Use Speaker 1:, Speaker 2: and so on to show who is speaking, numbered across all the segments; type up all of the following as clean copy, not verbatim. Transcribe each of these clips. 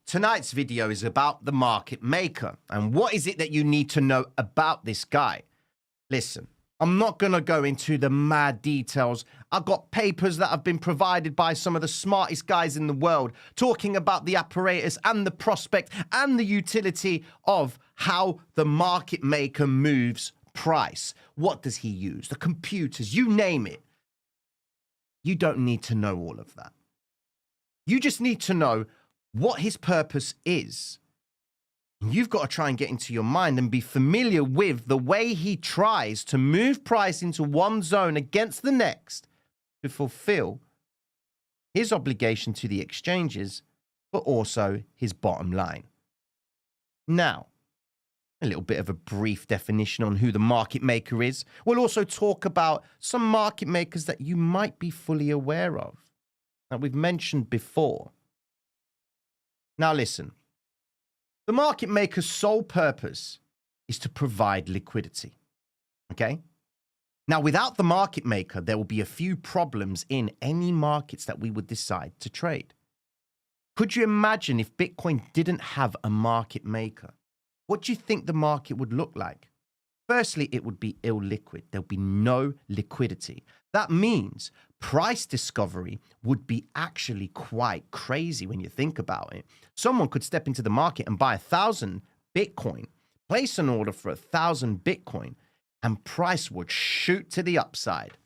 Speaker 1: Tonight's video is about the market maker. And what is it that you need to know about this guy? Listen, I'm not going to go into the mad details. I've got papers that have been provided by some of the smartest guys in the world talking about the apparatus and the prospect and the utility of how the market maker moves price. What does he use? The computers, you name it. You don't need to know all of that. You just need to know what his purpose is. You've got to try and get into your mind and be familiar with the way he tries to move price into one zone against the next to fulfill his obligation to the exchanges, but also his bottom line. Now, a little bit of a brief definition on who the market maker is. We'll also talk about some market makers that you might be fully aware of, that we've mentioned before. Now listen, the market maker's sole purpose is to provide liquidity, okay? Now, without the market maker, there will be a few problems in any markets that we would decide to trade. Could you imagine if Bitcoin didn't have a market maker? What do you think the market would look like? Firstly, it would be illiquid. There'll be no liquidity. That means price discovery would be actually quite crazy when you think about it. Someone could step into the market and buy 1,000 Bitcoin, place an order for 1,000 Bitcoin, and price would shoot to the upside.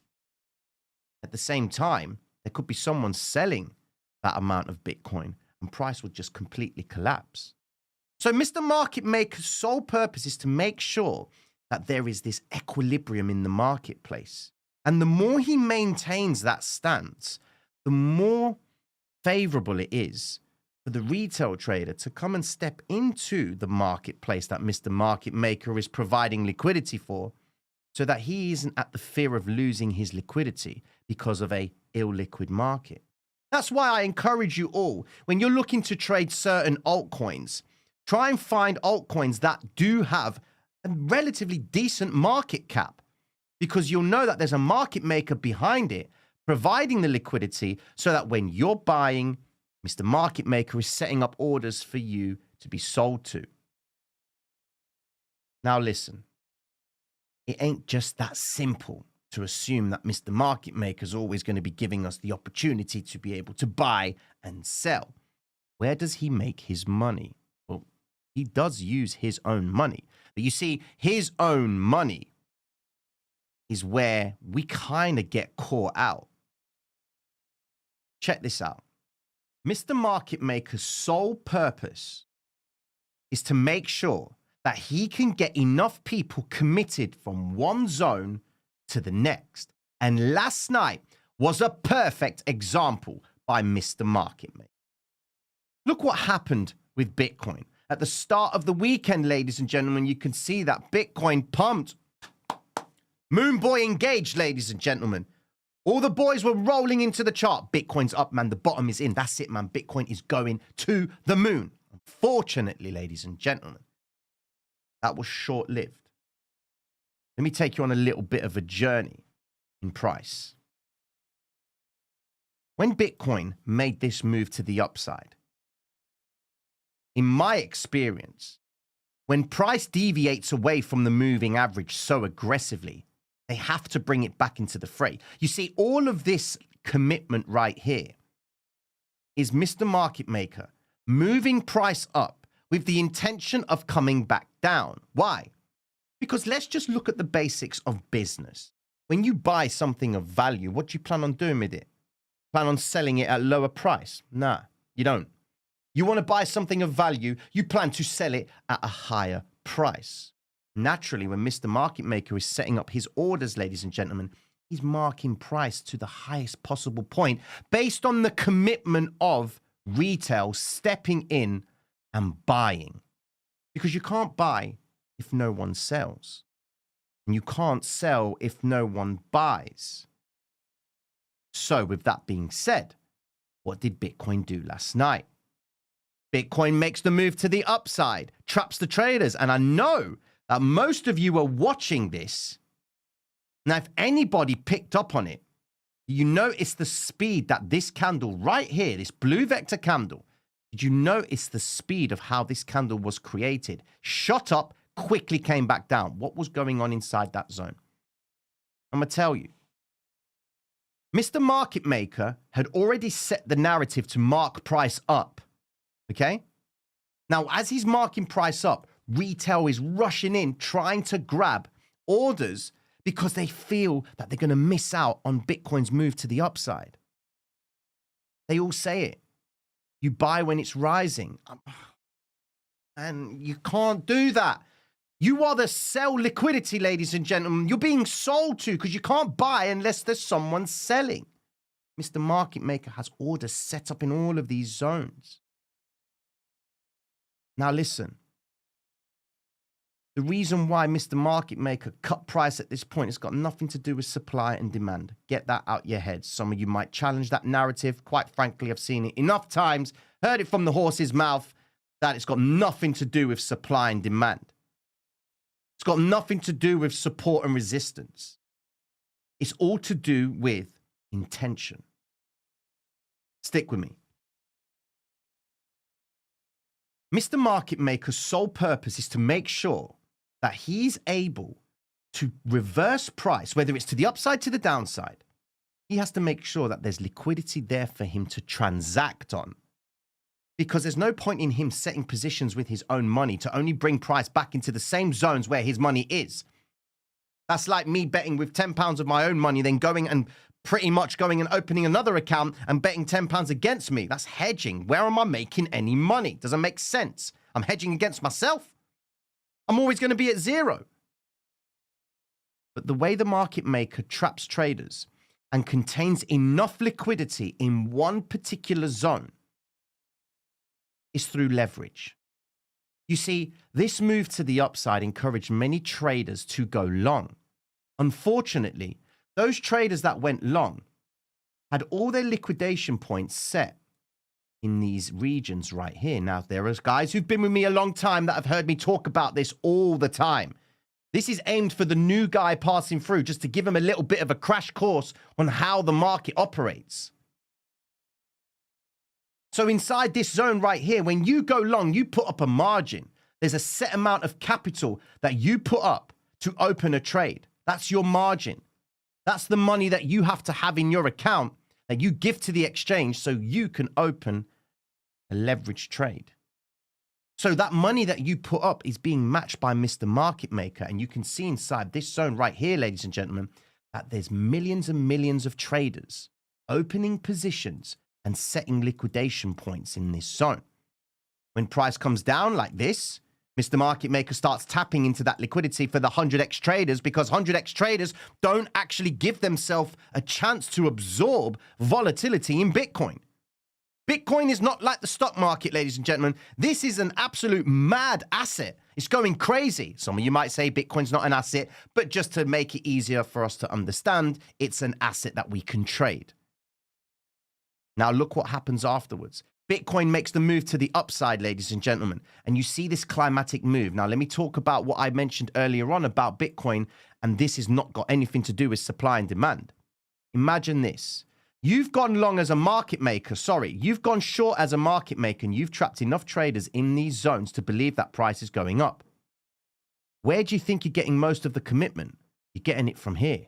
Speaker 1: At the same time, there could be someone selling that amount of Bitcoin and price would just completely collapse. So Mr. Market Maker's sole purpose is to make sure that there is this equilibrium in the marketplace. And the more he maintains that stance, the more favorable it is for the retail trader to come and step into the marketplace that Mr. Market Maker is providing liquidity for, so that he isn't at the fear of losing his liquidity because of a illiquid market. That's why I encourage you all, when you're looking to trade certain altcoins, try and find altcoins that do have a relatively decent market cap, because you'll know that there's a market maker behind it providing the liquidity so that when you're buying, Mr. Market Maker is setting up orders for you to be sold to. Now listen, it ain't just that simple to assume that Mr. Market Maker is always going to be giving us the opportunity to be able to buy and sell. Where does he make his money? Well, he does use his own money. But you see, his own money is where we kind of get caught out. Check this out. Mr. Market Maker's sole purpose is to make sure that he can get enough people committed from one zone to the next. And last night was a perfect example by Mr. Market Maker. Look what happened with Bitcoin. At the start of the weekend, ladies and gentlemen, you can see that Bitcoin pumped. Moon boy engaged, ladies and gentlemen. All the boys were rolling into the chart. Bitcoin's up, man. The bottom is in. That's it, man. Bitcoin is going to the moon. Unfortunately, ladies and gentlemen, that was short-lived. Let me take you on a little bit of a journey in price. When Bitcoin made this move to the upside, in my experience, when price deviates away from the moving average so aggressively, they have to bring it back into the fray. You see, all of this commitment right here is Mr. Market Maker moving price up with the intention of coming back down. Why? Because let's just look at the basics of business. When you buy something of value, what do you plan on doing with it? Plan on selling it at lower price? Nah, you don't. You want to buy something of value, you plan to sell it at a higher price. Naturally, when Mr. Market Maker is setting up his orders, ladies and gentlemen, he's marking price to the highest possible point based on the commitment of retail stepping in and buying. Because you can't buy if no one sells. And you can't sell if no one buys. So with that being said, what did Bitcoin do last night? Bitcoin makes the move to the upside, traps the traders. And I know that most of you are watching this. Now, if anybody picked up on it, you notice the speed that this candle right here, this blue vector candle, Did you notice the speed of how this candle was created? Shot up, quickly came back down. What was going on inside that zone? I'm going to tell you. Mr. Market Maker had already set the narrative to mark price up. Okay? Now, as he's marking price up, retail is rushing in, trying to grab orders because they feel that they're going to miss out on Bitcoin's move to the upside. They all say it. You buy when it's rising. And you can't do that. You are the sell liquidity, ladies and gentlemen. You're being sold to because you can't buy unless there's someone selling. Mr. Market Maker has orders set up in all of these zones. Now listen. The reason why Mr. Market Maker cut price at this point has got nothing to do with supply and demand. Get that out your heads. Some of you might challenge that narrative. Quite frankly, I've seen it enough times, heard it from the horse's mouth, that it's got nothing to do with supply and demand. It's got nothing to do with support and resistance. It's all to do with intention. Stick with me. Mr. Market Maker's sole purpose is to make sure that he's able to reverse price, whether it's to the upside, to the downside. He has to make sure that there's liquidity there for him to transact on. Because there's no point in him setting positions with his own money to only bring price back into the same zones where his money is. That's like me betting with £10 of my own money, then going and pretty much going and opening another account and betting £10 against me. That's hedging. Where am I making any money? Doesn't make sense. I'm hedging against myself. I'm always going to be at zero. But the way the market maker traps traders and contains enough liquidity in one particular zone is through leverage. You see, this move to the upside encouraged many traders to go long. Unfortunately, those traders that went long had all their liquidation points set in these regions right here. Now, there are guys who've been with me a long time that have heard me talk about this all the time. This is aimed for the new guy passing through, just to give him a little bit of a crash course on how the market operates. So inside this zone right here, when you go long, you put up a margin. There's a set amount of capital that you put up to open a trade. That's your margin. That's the money that you have to have in your account that you give to the exchange so you can open a leveraged trade. So that money that you put up is being matched by Mr. Market Maker. And you can see inside this zone right here, ladies and gentlemen, that there's millions and millions of traders opening positions and setting liquidation points in this zone. When price comes down like this, Mr. Market Maker starts tapping into that liquidity for the 100x traders, because 100x traders don't actually give themselves a chance to absorb volatility in Bitcoin. Bitcoin is not like the stock market, ladies and gentlemen. This is an absolute mad asset. It's going crazy. Some of you might say Bitcoin's not an asset, but just to make it easier for us to understand, it's an asset that we can trade. Now look what happens afterwards. Bitcoin makes the move to the upside, ladies and gentlemen, and you see this climatic move. Now let me talk about what I mentioned earlier on about Bitcoin, and this has not got anything to do with supply and demand. Imagine this. You've gone long as a market maker, you've gone short as a market maker, and you've trapped enough traders in these zones to believe that price is going up. Where do you think you're getting most of the commitment? You're getting it from here.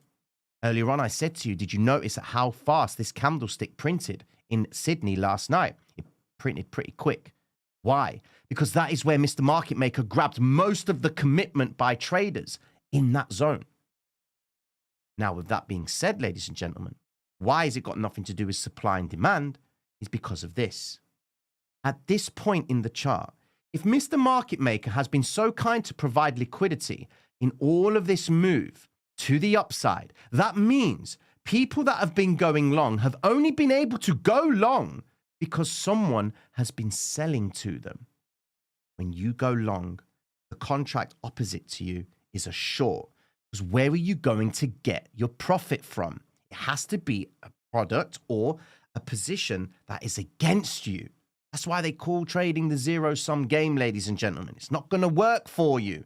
Speaker 1: Earlier on, I said to you, did you notice how fast this candlestick printed in Sydney last night? It printed pretty quick. Why? Because that is where Mr. Market Maker grabbed most of the commitment by traders in that zone. Now, with that being said, ladies and gentlemen, why has it got nothing to do with supply and demand? Is because of this. At this point in the chart, if Mr. Market Maker has been so kind to provide liquidity in all of this move to the upside, that means people that have been going long have only been able to go long because someone has been selling to them. When you go long, the contract opposite to you is a short. Because where are you going to get your profit from? It has to be a product or a position that is against you. That's why they call trading the zero-sum game, ladies and gentlemen. It's not going to work for you.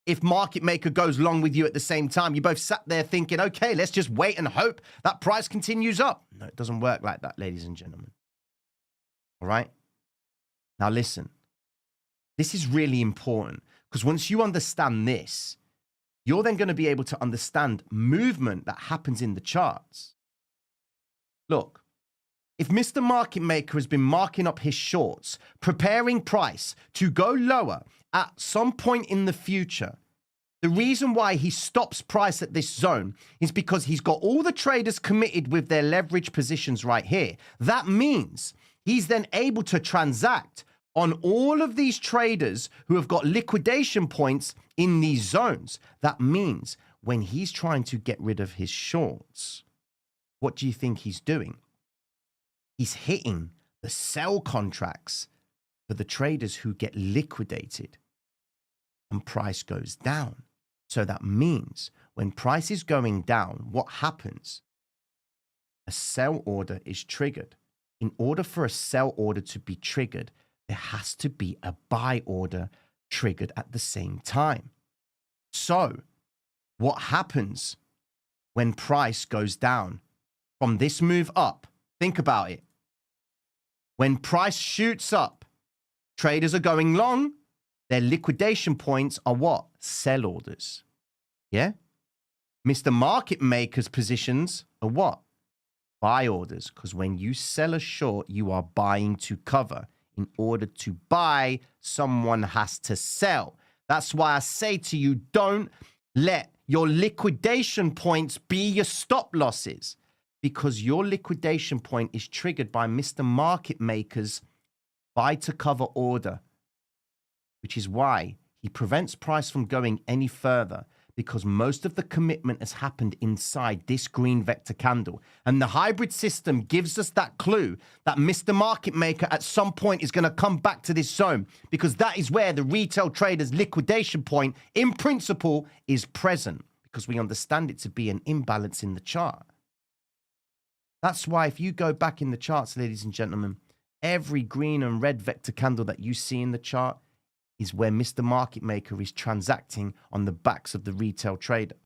Speaker 1: If Market Maker goes long with you at the same time, you both sat there thinking, okay, let's just wait and hope that price continues up. No, it doesn't work like that, ladies and gentlemen. All right? Now, listen, this is really important because once you understand this, you're then going to be able to understand movement that happens in the charts. Look, if Mr. Market Maker has been marking up his shorts, preparing price to go lower at some point in the future, the reason why he stops price at this zone is because he's got all the traders committed with their leverage positions right here. That means he's then able to transact on all of these traders who have got liquidation points in these zones. That means when he's trying to get rid of his shorts, what do you think he's doing? He's hitting the sell contracts for the traders who get liquidated and price goes down. So that means when price is going down, what happens? A sell order is triggered. In order for a sell order to be triggered, there has to be a buy order triggered at the same time. So what happens when price goes down from this move up? Think about it. When price shoots up, traders are going long. Their liquidation points are what? Sell orders. Yeah? Mr. Market Maker's positions are what? Buy orders. Because when you sell a short, you are buying to cover. In order to buy, someone has to sell. That's why I say to you, don't let your liquidation points be your stop losses, because your liquidation point is triggered by Mr. Market Maker's buy to cover order, which is why he prevents price from going any further, because most of the commitment has happened inside this green vector candle. And the hybrid system gives us that clue that Mr. Market Maker at some point is going to come back to this zone, because that is where the retail trader's liquidation point in principle is present, because we understand it to be an imbalance in the chart. That's why if you go back in the charts, ladies and gentlemen, every green and red vector candle that you see in the chart is where Mr. Market Maker is transacting on the backs of the retail trader.